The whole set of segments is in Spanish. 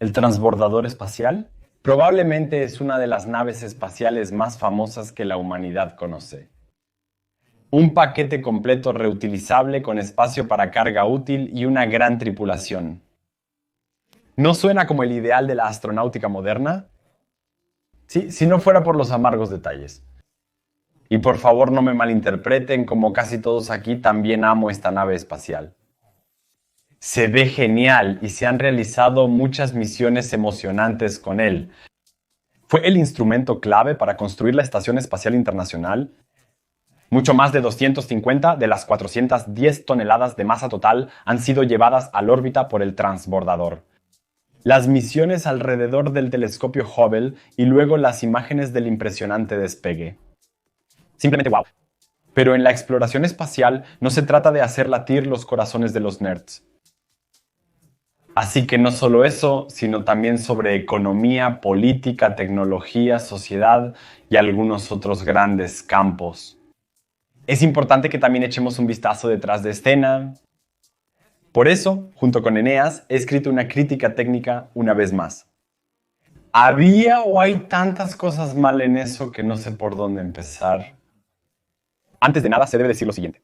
El transbordador espacial probablemente es una de las naves espaciales más famosas que la humanidad conoce. Un paquete completo reutilizable con espacio para carga útil y una gran tripulación. ¿No suena como el ideal de la astronáutica moderna? Sí, si no fuera por los amargos detalles. Y por favor no me malinterpreten, como casi todos aquí también amo esta nave espacial. Se ve genial y se han realizado muchas misiones emocionantes con él. Fue el instrumento clave para construir la Estación Espacial Internacional. Mucho más de 250 de las 410 toneladas de masa total han sido llevadas a la órbita por el transbordador. Las misiones alrededor del telescopio Hubble y luego las imágenes del impresionante despegue. Simplemente wow. Pero en la exploración espacial no se trata de hacer latir los corazones de los nerds. Así que no solo eso, sino también sobre economía, política, tecnología, sociedad y algunos otros grandes campos. Es importante que también echemos un vistazo detrás de escena. Por eso, junto con Eneas, he escrito una crítica técnica una vez más. ¿Había o hay tantas cosas mal en eso que no sé por dónde empezar? Antes de nada, se debe decir lo siguiente.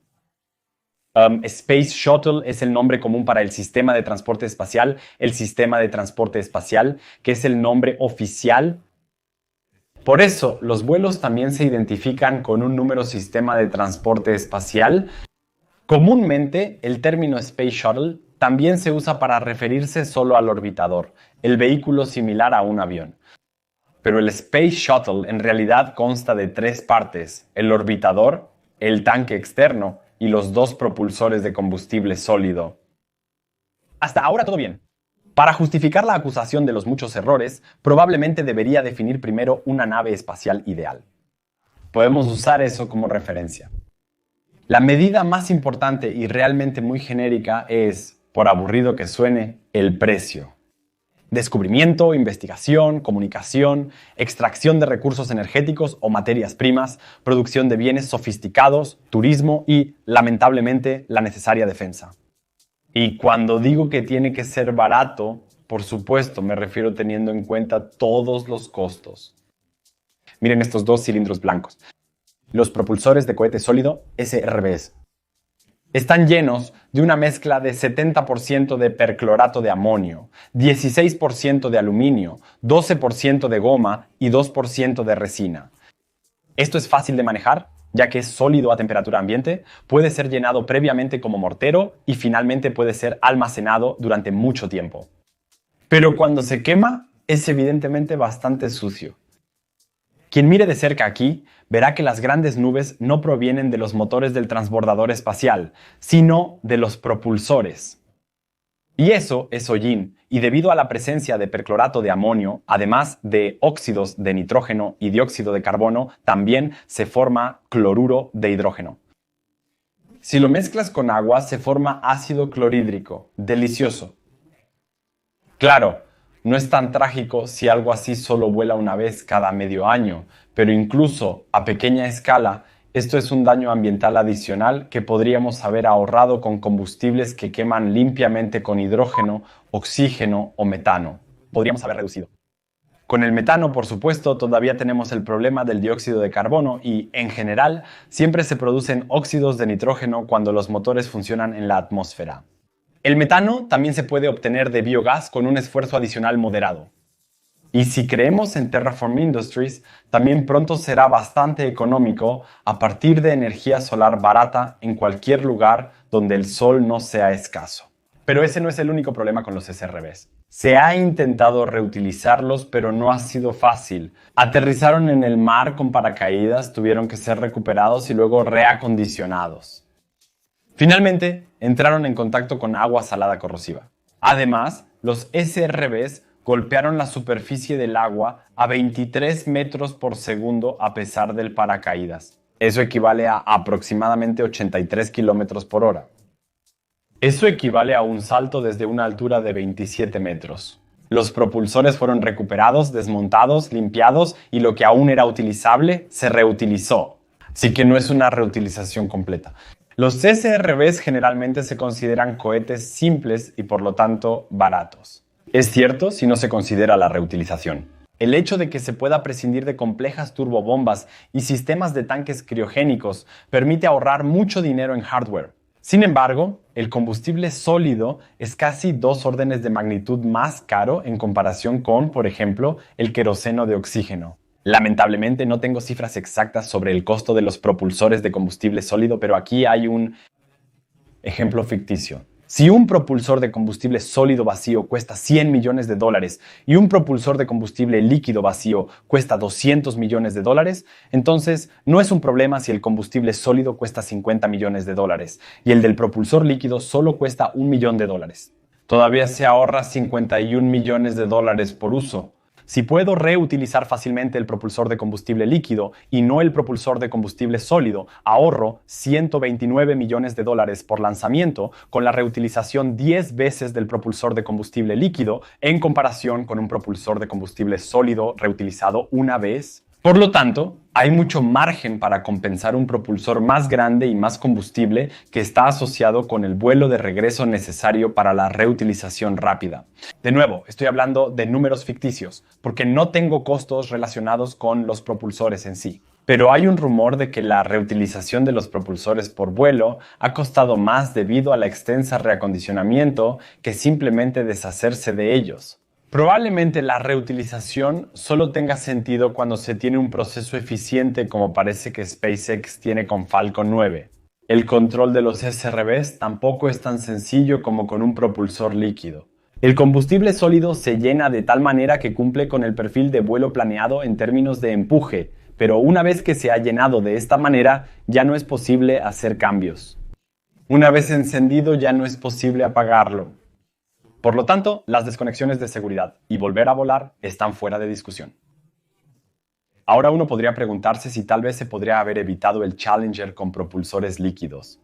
Space Shuttle es el nombre común para el sistema de transporte espacial, el sistema de transporte espacial, que es el nombre oficial. Por eso, los vuelos también se identifican con un número sistema de transporte espacial. Comúnmente, el término Space Shuttle también se usa para referirse solo al orbitador, el vehículo similar a un avión. Pero el Space Shuttle en realidad consta de tres partes: el orbitador, el tanque externo y los dos propulsores de combustible sólido. Hasta ahora todo bien. Para justificar la acusación de los muchos errores, probablemente debería definir primero una nave espacial ideal. Podemos usar eso como referencia. La medida más importante y realmente muy genérica es, por aburrido que suene, el precio. Descubrimiento, investigación, comunicación, extracción de recursos energéticos o materias primas, producción de bienes sofisticados, turismo y, lamentablemente, la necesaria defensa. Y cuando digo que tiene que ser barato, por supuesto me refiero teniendo en cuenta todos los costos. Miren estos dos cilindros blancos. Los propulsores de cohete sólido SRBs. Están llenos de una mezcla de 70% de perclorato de amonio, 16% de aluminio, 12% de goma y 2% de resina. Esto es fácil de manejar, ya que es sólido a temperatura ambiente, puede ser llenado previamente como mortero y finalmente puede ser almacenado durante mucho tiempo. Pero cuando se quema, es evidentemente bastante sucio. Quien mire de cerca aquí verá que las grandes nubes no provienen de los motores del transbordador espacial, sino de los propulsores. Y eso es hollín, y debido a la presencia de perclorato de amonio, además de óxidos de nitrógeno y dióxido de carbono, también se forma cloruro de hidrógeno. Si lo mezclas con agua, se forma ácido clorhídrico. Delicioso. Claro, no es tan trágico si algo así solo vuela una vez cada medio año, pero incluso a pequeña escala, esto es un daño ambiental adicional que podríamos haber ahorrado con combustibles que queman limpiamente con hidrógeno, oxígeno o metano. Podríamos haber reducido. Con el metano, por supuesto, todavía tenemos el problema del dióxido de carbono y, en general, siempre se producen óxidos de nitrógeno cuando los motores funcionan en la atmósfera. El metano también se puede obtener de biogás con un esfuerzo adicional moderado. Y si creemos en Terraform Industries, también pronto será bastante económico a partir de energía solar barata en cualquier lugar donde el sol no sea escaso. Pero ese no es el único problema con los SRBs. Se ha intentado reutilizarlos, pero no ha sido fácil. Aterrizaron en el mar con paracaídas, tuvieron que ser recuperados y luego reacondicionados. Finalmente, entraron en contacto con agua salada corrosiva. Además, los SRBs golpearon la superficie del agua a 23 metros por segundo a pesar del paracaídas. Eso equivale a aproximadamente 83 kilómetros por hora. Eso equivale a un salto desde una altura de 27 metros. Los propulsores fueron recuperados, desmontados, limpiados y lo que aún era utilizable se reutilizó. Así que no es una reutilización completa. Los SRBs generalmente se consideran cohetes simples y por lo tanto baratos. Es cierto si no se considera la reutilización. El hecho de que se pueda prescindir de complejas turbobombas y sistemas de tanques criogénicos permite ahorrar mucho dinero en hardware. Sin embargo, el combustible sólido es casi 2 órdenes de magnitud más caro en comparación con, por ejemplo, el queroseno de oxígeno. Lamentablemente no tengo cifras exactas sobre el costo de los propulsores de combustible sólido, pero aquí hay un ejemplo ficticio. Si un propulsor de combustible sólido vacío cuesta 100 millones de dólares y un propulsor de combustible líquido vacío cuesta 200 millones de dólares, entonces no es un problema si el combustible sólido cuesta 50 millones de dólares y el del propulsor líquido solo cuesta 1 millón de dólares. Todavía se ahorra 51 millones de dólares por uso. Si puedo reutilizar fácilmente el propulsor de combustible líquido y no el propulsor de combustible sólido, ahorro 129 millones de dólares por lanzamiento con la reutilización 10 veces del propulsor de combustible líquido en comparación con un propulsor de combustible sólido reutilizado una vez. Por lo tanto, hay mucho margen para compensar un propulsor más grande y más combustible que está asociado con el vuelo de regreso necesario para la reutilización rápida. De nuevo, estoy hablando de números ficticios, porque no tengo costos relacionados con los propulsores en sí. Pero hay un rumor de que la reutilización de los propulsores por vuelo ha costado más debido a la extensa reacondicionamiento que simplemente deshacerse de ellos. Probablemente la reutilización solo tenga sentido cuando se tiene un proceso eficiente como parece que SpaceX tiene con Falcon 9. El control de los SRBs tampoco es tan sencillo como con un propulsor líquido. El combustible sólido se llena de tal manera que cumple con el perfil de vuelo planeado en términos de empuje, pero una vez que se ha llenado de esta manera, ya no es posible hacer cambios. Una vez encendido, ya no es posible apagarlo. Por lo tanto, las desconexiones de seguridad y volver a volar están fuera de discusión. Ahora uno podría preguntarse si tal vez se podría haber evitado el Challenger con propulsores líquidos.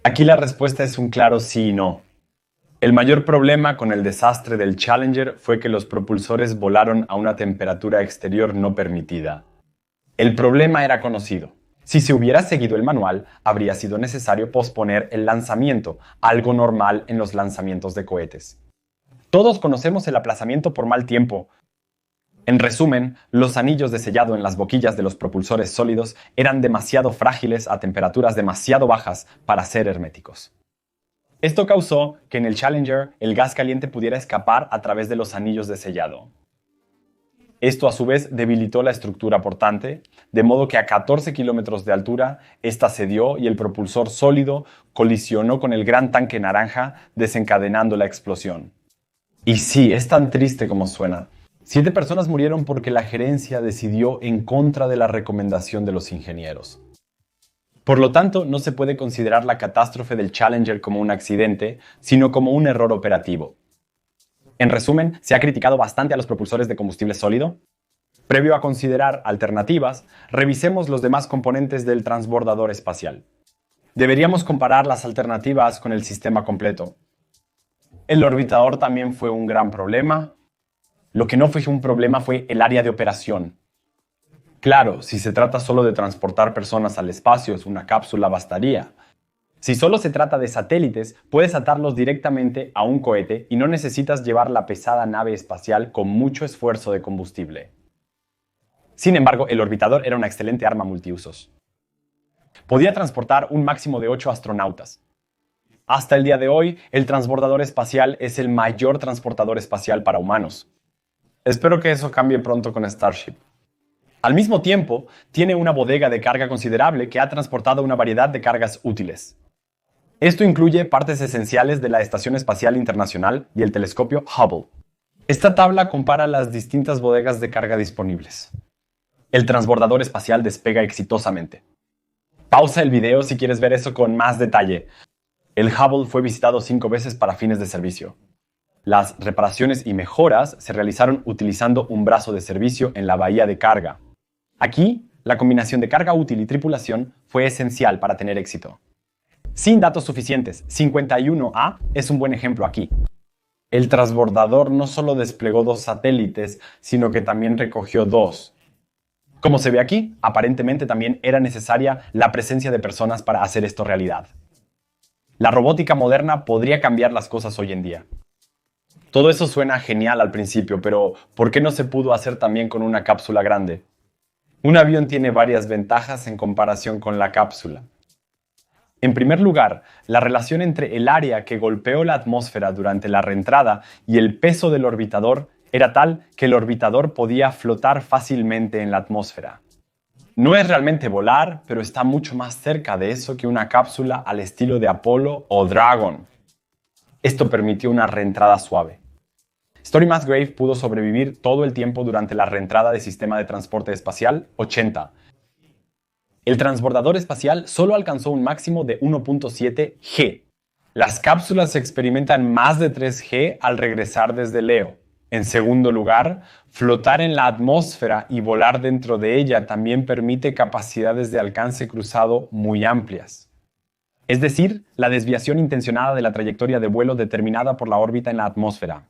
Aquí la respuesta es un claro sí y no. El mayor problema con el desastre del Challenger fue que los propulsores volaron a una temperatura exterior no permitida. El problema era conocido. Si se hubiera seguido el manual, habría sido necesario posponer el lanzamiento, algo normal en los lanzamientos de cohetes. Todos conocemos el aplazamiento por mal tiempo. En resumen, los anillos de sellado en las boquillas de los propulsores sólidos eran demasiado frágiles a temperaturas demasiado bajas para ser herméticos. Esto causó que en el Challenger el gas caliente pudiera escapar a través de los anillos de sellado. Esto a su vez debilitó la estructura portante, de modo que a 14 kilómetros de altura, esta cedió y el propulsor sólido colisionó con el gran tanque naranja, desencadenando la explosión. Y sí, es tan triste como suena. 7 personas murieron porque la gerencia decidió en contra de la recomendación de los ingenieros. Por lo tanto, no se puede considerar la catástrofe del Challenger como un accidente, sino como un error operativo. En resumen, se ha criticado bastante a los propulsores de combustible sólido. Previo a considerar alternativas, revisemos los demás componentes del transbordador espacial. Deberíamos comparar las alternativas con el sistema completo. El orbitador también fue un gran problema. Lo que no fue un problema fue el área de operación. Claro, si se trata solo de transportar personas al espacio, una cápsula bastaría. Si solo se trata de satélites, puedes atarlos directamente a un cohete y no necesitas llevar la pesada nave espacial con mucho esfuerzo de combustible. Sin embargo, el orbitador era una excelente arma multiusos. Podía transportar un máximo de 8 astronautas. Hasta el día de hoy, el transbordador espacial es el mayor transportador espacial para humanos. Espero que eso cambie pronto con Starship. Al mismo tiempo, tiene una bodega de carga considerable que ha transportado una variedad de cargas útiles. Esto incluye partes esenciales de la Estación Espacial Internacional y el telescopio Hubble. Esta tabla compara las distintas bodegas de carga disponibles. El transbordador espacial despega exitosamente. Pausa el video si quieres ver eso con más detalle. El Hubble fue visitado 5 veces para fines de servicio. Las reparaciones y mejoras se realizaron utilizando un brazo de servicio en la bahía de carga. Aquí, la combinación de carga útil y tripulación fue esencial para tener éxito. Sin datos suficientes, 51A es un buen ejemplo aquí. El transbordador no solo desplegó 2 satélites, sino que también recogió 2. Como se ve aquí, aparentemente también era necesaria la presencia de personas para hacer esto realidad. La robótica moderna podría cambiar las cosas hoy en día. Todo eso suena genial al principio, pero ¿por qué no se pudo hacer también con una cápsula grande? Un avión tiene varias ventajas en comparación con la cápsula. En primer lugar, la relación entre el área que golpeó la atmósfera durante la reentrada y el peso del orbitador era tal que el orbitador podía flotar fácilmente en la atmósfera. No es realmente volar, pero está mucho más cerca de eso que una cápsula al estilo de Apollo o Dragon. Esto permitió una reentrada suave. Story Musgrave pudo sobrevivir todo el tiempo durante la reentrada del sistema de transporte espacial 80. El transbordador espacial solo alcanzó un máximo de 1.7 G. Las cápsulas experimentan más de 3 G al regresar desde Leo. En segundo lugar, flotar en la atmósfera y volar dentro de ella también permite capacidades de alcance cruzado muy amplias. Es decir, la desviación intencionada de la trayectoria de vuelo determinada por la órbita en la atmósfera.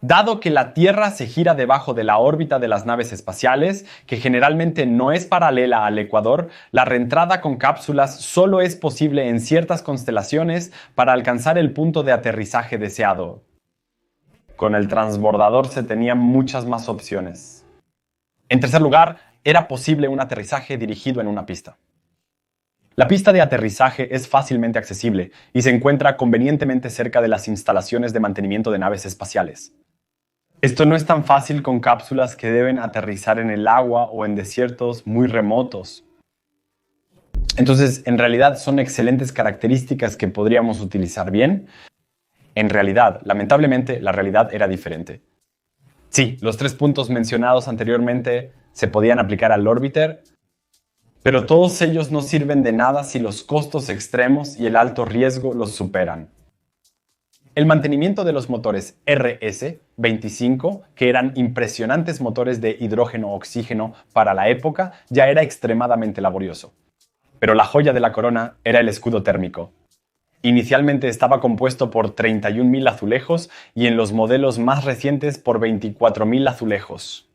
Dado que la Tierra se gira debajo de la órbita de las naves espaciales, que generalmente no es paralela al ecuador, la reentrada con cápsulas solo es posible en ciertas constelaciones para alcanzar el punto de aterrizaje deseado. Con el transbordador se tenían muchas más opciones. En tercer lugar, era posible un aterrizaje dirigido en una pista. La pista de aterrizaje es fácilmente accesible y se encuentra convenientemente cerca de las instalaciones de mantenimiento de naves espaciales. Esto no es tan fácil con cápsulas que deben aterrizar en el agua o en desiertos muy remotos. Entonces, en realidad son excelentes características que podríamos utilizar bien. En realidad, lamentablemente, la realidad era diferente. Sí, los 3 puntos mencionados anteriormente se podían aplicar al Orbiter, pero todos ellos no sirven de nada si los costos extremos y el alto riesgo los superan. El mantenimiento de los motores RS-25, que eran impresionantes motores de hidrógeno-oxígeno para la época, ya era extremadamente laborioso. Pero la joya de la corona era el escudo térmico. Inicialmente estaba compuesto por 31.000 azulejos y en los modelos más recientes por 24.000 azulejos.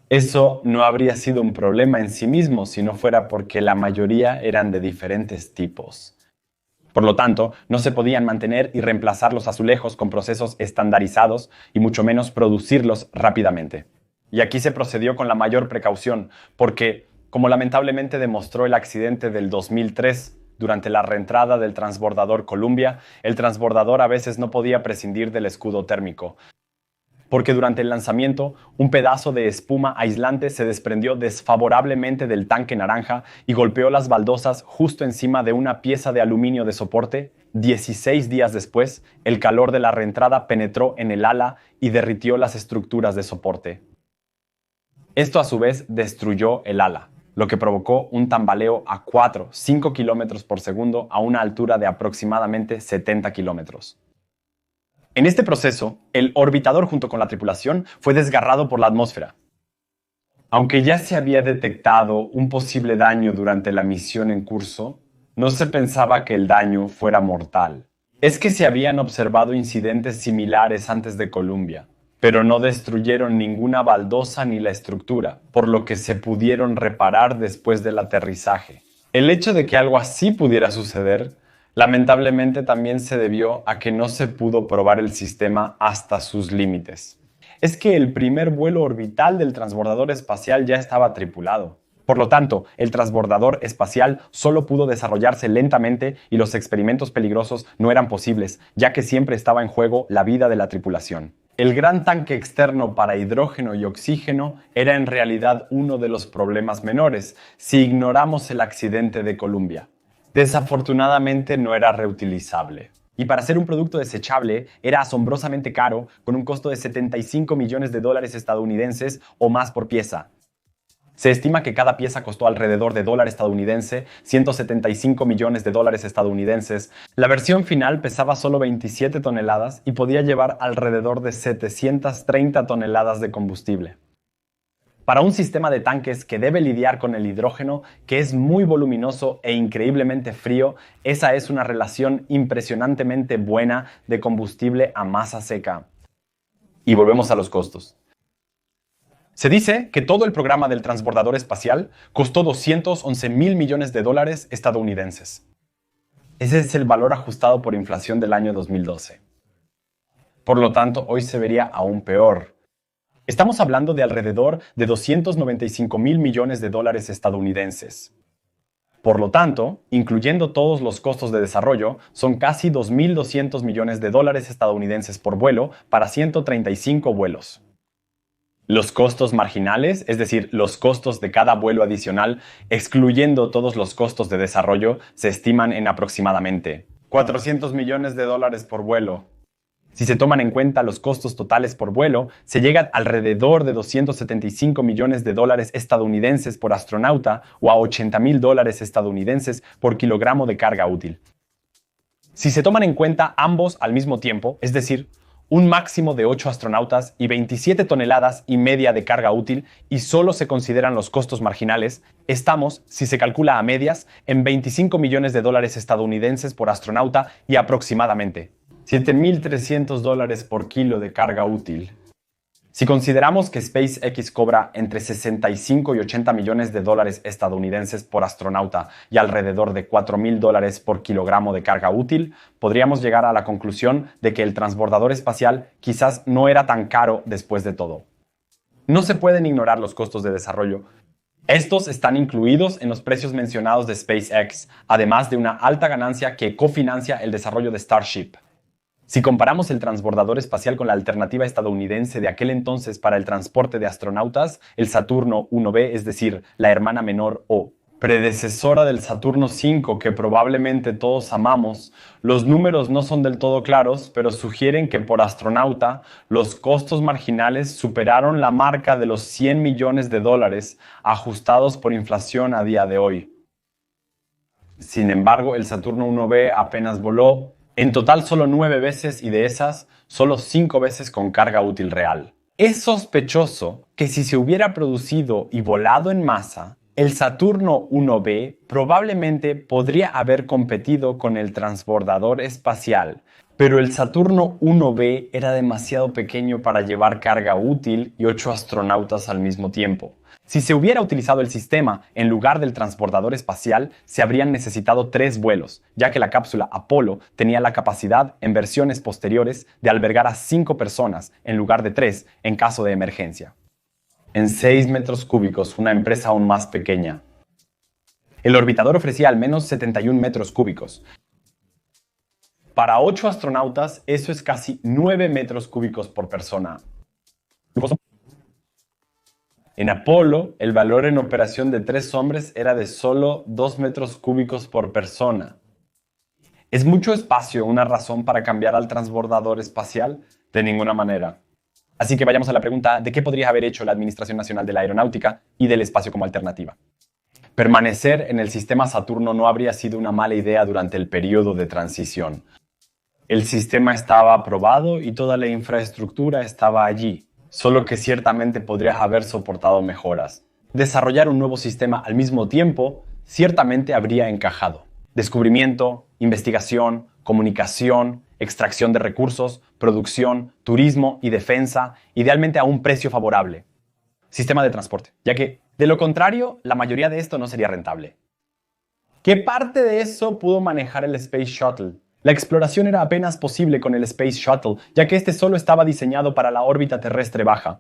Eso no habría sido un problema en sí mismo si no fuera porque la mayoría eran de diferentes tipos. Por lo tanto, no se podían mantener y reemplazar los azulejos con procesos estandarizados y mucho menos producirlos rápidamente. Y aquí se procedió con la mayor precaución, porque, como lamentablemente demostró el accidente del 2003, durante la reentrada del transbordador Columbia, el transbordador a veces no podía prescindir del escudo térmico, porque durante el lanzamiento un pedazo de espuma aislante se desprendió desfavorablemente del tanque naranja y golpeó las baldosas justo encima de una pieza de aluminio de soporte. 16 días después, el calor de la reentrada penetró en el ala y derritió las estructuras de soporte. Esto a su vez destruyó el ala, lo que provocó un tambaleo a 4-5 km por segundo a una altura de aproximadamente 70 kilómetros. En este proceso, el orbitador junto con la tripulación fue desgarrado por la atmósfera. Aunque ya se había detectado un posible daño durante la misión en curso, no se pensaba que el daño fuera mortal. Es que se habían observado incidentes similares antes de Columbia, pero no destruyeron ninguna baldosa ni la estructura, por lo que se pudieron reparar después del aterrizaje. El hecho de que algo así pudiera suceder lamentablemente también se debió a que no se pudo probar el sistema hasta sus límites. Es que el primer vuelo orbital del transbordador espacial ya estaba tripulado. Por lo tanto, el transbordador espacial solo pudo desarrollarse lentamente y los experimentos peligrosos no eran posibles, ya que siempre estaba en juego la vida de la tripulación. El gran tanque externo para hidrógeno y oxígeno era en realidad uno de los problemas menores, si ignoramos el accidente de Columbia. Desafortunadamente no era reutilizable. Y para ser un producto desechable era asombrosamente caro, con un costo de $75 millones estadounidenses o más por pieza. Se estima que cada pieza costó alrededor de dólar estadounidense, $175 millones estadounidenses. La versión final pesaba solo 27 toneladas y podía llevar alrededor de 730 toneladas de combustible. Para un sistema de tanques que debe lidiar con el hidrógeno, que es muy voluminoso e increíblemente frío, esa es una relación impresionantemente buena de combustible a masa seca. Y volvemos a los costos. Se dice que todo el programa del transbordador espacial costó $211.000 millones estadounidenses. Ese es el valor ajustado por inflación del año 2012. Por lo tanto, hoy se vería aún peor. Estamos hablando de alrededor de 295 mil millones de dólares estadounidenses. Por lo tanto, incluyendo todos los costos de desarrollo, son casi 2.200 millones de dólares estadounidenses por vuelo para 135 vuelos. Los costos marginales, es decir, los costos de cada vuelo adicional, excluyendo todos los costos de desarrollo, se estiman en aproximadamente 400 millones de dólares por vuelo. Si se toman en cuenta los costos totales por vuelo, se llega alrededor de 275 millones de dólares estadounidenses por astronauta o a 80.000 dólares estadounidenses por kilogramo de carga útil. Si se toman en cuenta ambos al mismo tiempo, es decir, un máximo de 8 astronautas y 27 toneladas y media de carga útil y solo se consideran los costos marginales, estamos, si se calcula a medias, en 25 millones de dólares estadounidenses por astronauta y aproximadamente 7.300 dólares por kilo de carga útil. Si consideramos que SpaceX cobra entre 65 y 80 millones de dólares estadounidenses por astronauta y alrededor de 4.000 dólares por kilogramo de carga útil, podríamos llegar a la conclusión de que el transbordador espacial quizás no era tan caro después de todo. No se pueden ignorar los costos de desarrollo. Estos están incluidos en los precios mencionados de SpaceX, además de una alta ganancia que cofinancia el desarrollo de Starship. Si comparamos el transbordador espacial con la alternativa estadounidense de aquel entonces para el transporte de astronautas, el Saturno 1B, es decir, la hermana menor o predecesora del Saturno V que probablemente todos amamos, los números no son del todo claros, pero sugieren que por astronauta los costos marginales superaron la marca de los 100 millones de dólares ajustados por inflación a día de hoy. Sin embargo, el Saturno 1B apenas voló, en total solo 9 veces y de esas, solo 5 veces con carga útil real. Es sospechoso que si se hubiera producido y volado en masa, el Saturno 1B probablemente podría haber competido con el transbordador espacial, pero el Saturno 1B era demasiado pequeño para llevar carga útil y 8 astronautas al mismo tiempo. Si se hubiera utilizado el sistema en lugar del transbordador espacial, se habrían necesitado 3 vuelos, ya que la cápsula Apolo tenía la capacidad, en versiones posteriores, de albergar a 5 personas en lugar de 3 en caso de emergencia. En 6 metros cúbicos, una empresa aún más pequeña. El orbitador ofrecía al menos 71 metros cúbicos. Para 8 astronautas, eso es casi 9 metros cúbicos por persona. En Apolo, el valor en operación de 3 hombres era de solo 2 metros cúbicos por persona. ¿Es mucho espacio una razón para cambiar al transbordador espacial? De ninguna manera. Así que vayamos a la pregunta de qué podría haber hecho la Administración Nacional de la Aeronáutica y del Espacio como alternativa. Permanecer en el sistema Saturno no habría sido una mala idea durante el periodo de transición. El sistema estaba aprobado y toda la infraestructura estaba allí. Solo que ciertamente podría haber soportado mejoras. Desarrollar un nuevo sistema al mismo tiempo ciertamente habría encajado. Descubrimiento, investigación, comunicación, extracción de recursos, producción, turismo y defensa, idealmente a un precio favorable. Sistema de transporte, ya que, de lo contrario, la mayoría de esto no sería rentable. ¿Qué parte de eso pudo manejar el Space Shuttle? La exploración era apenas posible con el Space Shuttle, ya que este solo estaba diseñado para la órbita terrestre baja.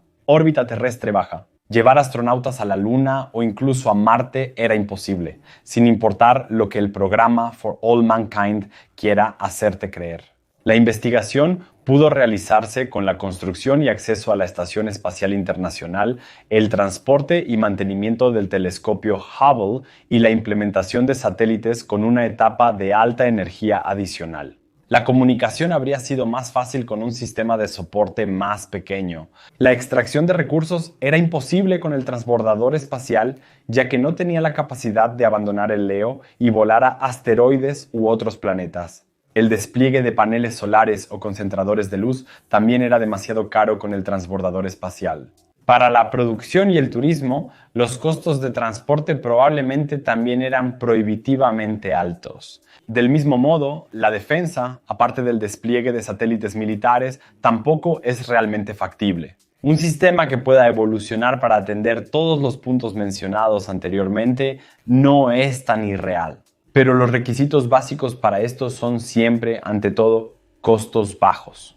Llevar astronautas a la Luna o incluso a Marte era imposible, sin importar lo que el programa For All Mankind quiera hacerte creer. La investigación pudo realizarse con la construcción y acceso a la Estación Espacial Internacional, el transporte y mantenimiento del telescopio Hubble y la implementación de satélites con una etapa de alta energía adicional. La comunicación habría sido más fácil con un sistema de soporte más pequeño. La extracción de recursos era imposible con el transbordador espacial, ya que no tenía la capacidad de abandonar el LEO y volar a asteroides u otros planetas. El despliegue de paneles solares o concentradores de luz también era demasiado caro con el transbordador espacial. Para la producción y el turismo, los costos de transporte probablemente también eran prohibitivamente altos. Del mismo modo, la defensa, aparte del despliegue de satélites militares, tampoco es realmente factible. Un sistema que pueda evolucionar para atender todos los puntos mencionados anteriormente no es tan irreal. Pero los requisitos básicos para esto son siempre, ante todo, costos bajos.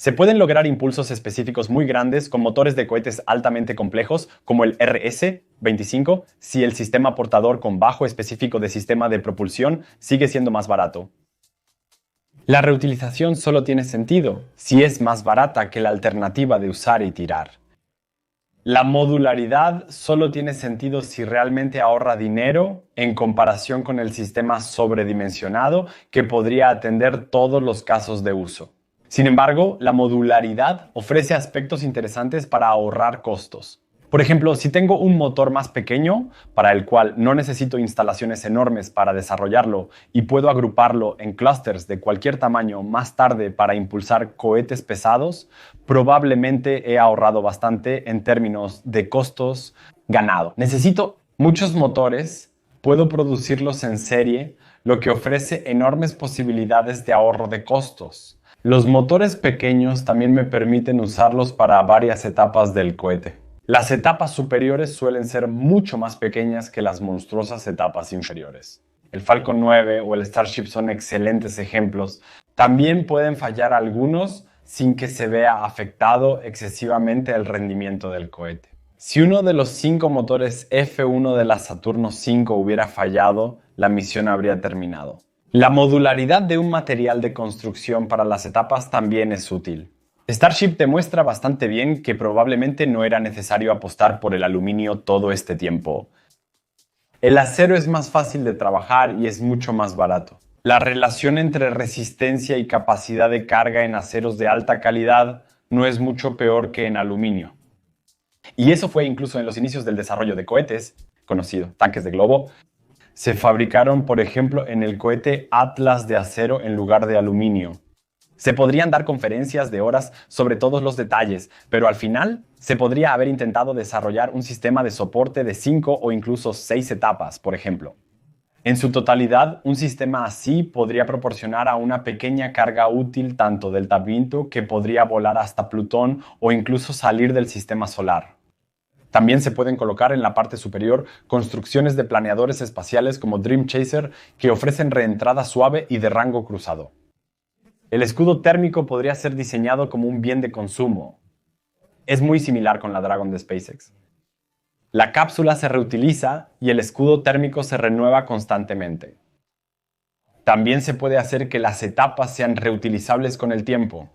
Se pueden lograr impulsos específicos muy grandes con motores de cohetes altamente complejos, como el RS-25, si el sistema portador con bajo específico de sistema de propulsión sigue siendo más barato. La reutilización solo tiene sentido si es más barata que la alternativa de usar y tirar. La modularidad solo tiene sentido si realmente ahorra dinero en comparación con el sistema sobredimensionado que podría atender todos los casos de uso. Sin embargo, la modularidad ofrece aspectos interesantes para ahorrar costos. Por ejemplo, si tengo un motor más pequeño, para el cual no necesito instalaciones enormes para desarrollarlo y puedo agruparlo en clústeres de cualquier tamaño más tarde para impulsar cohetes pesados, probablemente he ahorrado bastante en términos de costos ganado. Necesito muchos motores, puedo producirlos en serie, lo que ofrece enormes posibilidades de ahorro de costos. Los motores pequeños también me permiten usarlos para varias etapas del cohete. Las etapas superiores suelen ser mucho más pequeñas que las monstruosas etapas inferiores. El Falcon 9 o el Starship son excelentes ejemplos. También pueden fallar algunos sin que se vea afectado excesivamente el rendimiento del cohete. Si uno de los 5 motores F1 de la Saturno V hubiera fallado, la misión habría terminado. La modularidad de un material de construcción para las etapas también es útil. Starship demuestra bastante bien que probablemente no era necesario apostar por el aluminio todo este tiempo. El acero es más fácil de trabajar y es mucho más barato. La relación entre resistencia y capacidad de carga en aceros de alta calidad no es mucho peor que en aluminio. Y eso fue incluso en los inicios del desarrollo de cohetes, conocido tanques de globo. Se fabricaron, por ejemplo, en el cohete Atlas de acero en lugar de aluminio. Se podrían dar conferencias de horas sobre todos los detalles, pero al final se podría haber intentado desarrollar un sistema de soporte de 5 o incluso 6 etapas, por ejemplo. En su totalidad, un sistema así podría proporcionar a una pequeña carga útil tanto del Delta que podría volar hasta Plutón o incluso salir del sistema solar. También se pueden colocar en la parte superior construcciones de planeadores espaciales como Dream Chaser que ofrecen reentrada suave y de rango cruzado. El escudo térmico podría ser diseñado como un bien de consumo. Es muy similar con la Dragon de SpaceX. La cápsula se reutiliza y el escudo térmico se renueva constantemente. También se puede hacer que las etapas sean reutilizables con el tiempo.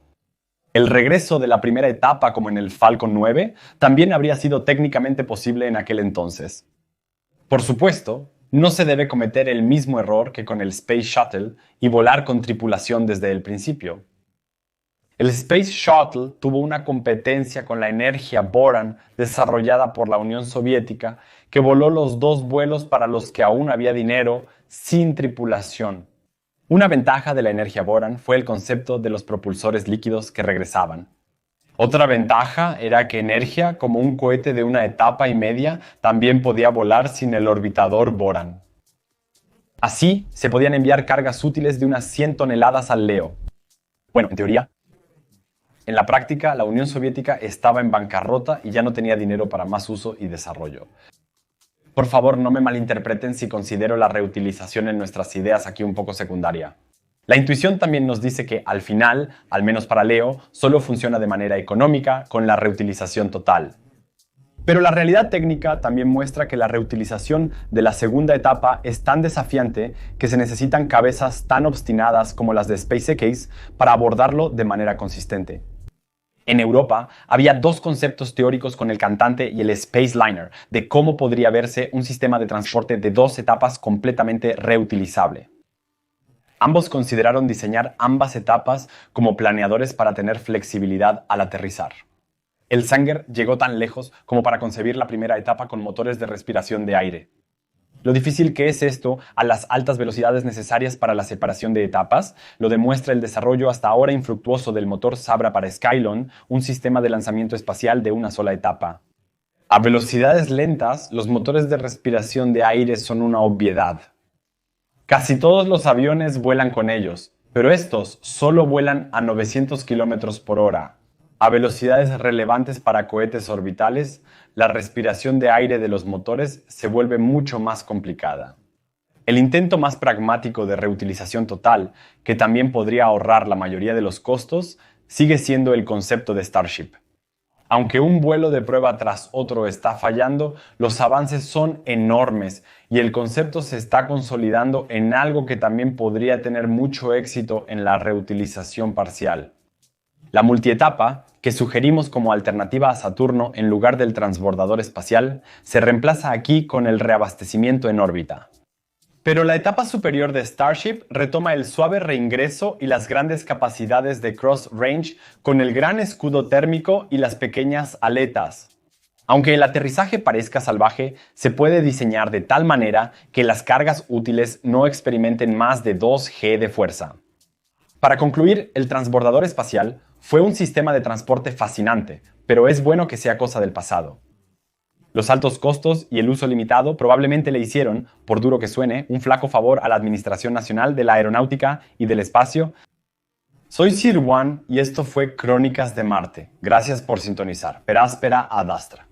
El regreso de la primera etapa, como en el Falcon 9, también habría sido técnicamente posible en aquel entonces. Por supuesto, no se debe cometer el mismo error que con el Space Shuttle y volar con tripulación desde el principio. El Space Shuttle tuvo una competencia con la energía Boran desarrollada por la Unión Soviética que voló los 2 vuelos para los que aún había dinero sin tripulación. Una ventaja de la energía Boran fue el concepto de los propulsores líquidos que regresaban. Otra ventaja era que Energia, como un cohete de una etapa y media, también podía volar sin el orbitador Boran. Así, se podían enviar cargas útiles de unas 100 toneladas al Leo. Bueno, en teoría. En la práctica, la Unión Soviética estaba en bancarrota y ya no tenía dinero para más uso y desarrollo. Por favor, no me malinterpreten si considero la reutilización en nuestras ideas aquí un poco secundaria. La intuición también nos dice que, al final, al menos para Leo, solo funciona de manera económica con la reutilización total. Pero la realidad técnica también muestra que la reutilización de la segunda etapa es tan desafiante que se necesitan cabezas tan obstinadas como las de SpaceX para abordarlo de manera consistente. En Europa había 2 conceptos teóricos con el cantante y el Spaceliner de cómo podría verse un sistema de transporte de 2 etapas completamente reutilizable. Ambos consideraron diseñar ambas etapas como planeadores para tener flexibilidad al aterrizar. El Sanger llegó tan lejos como para concebir la primera etapa con motores de respiración de aire. Lo difícil que es esto a las altas velocidades necesarias para la separación de etapas lo demuestra el desarrollo hasta ahora infructuoso del motor Sabra para Skylon, un sistema de lanzamiento espacial de una sola etapa. A velocidades lentas, los motores de respiración de aire son una obviedad. Casi todos los aviones vuelan con ellos, pero estos solo vuelan a 900 km por hora. A velocidades relevantes para cohetes orbitales, la respiración de aire de los motores se vuelve mucho más complicada. El intento más pragmático de reutilización total, que también podría ahorrar la mayoría de los costos, sigue siendo el concepto de Starship. Aunque un vuelo de prueba tras otro está fallando, los avances son enormes y el concepto se está consolidando en algo que también podría tener mucho éxito en la reutilización parcial. La multietapa, que sugerimos como alternativa a Saturno en lugar del transbordador espacial, se reemplaza aquí con el reabastecimiento en órbita. Pero la etapa superior de Starship retoma el suave reingreso y las grandes capacidades de cross range con el gran escudo térmico y las pequeñas aletas. Aunque el aterrizaje parezca salvaje, se puede diseñar de tal manera que las cargas útiles no experimenten más de 2G de fuerza. Para concluir, el transbordador espacial fue un sistema de transporte fascinante, pero es bueno que sea cosa del pasado. Los altos costos y el uso limitado probablemente le hicieron, por duro que suene, un flaco favor a la Administración Nacional de la Aeronáutica y del Espacio. Soy Sir Juan y esto fue Crónicas de Marte. Gracias por sintonizar. Per aspera ad astra.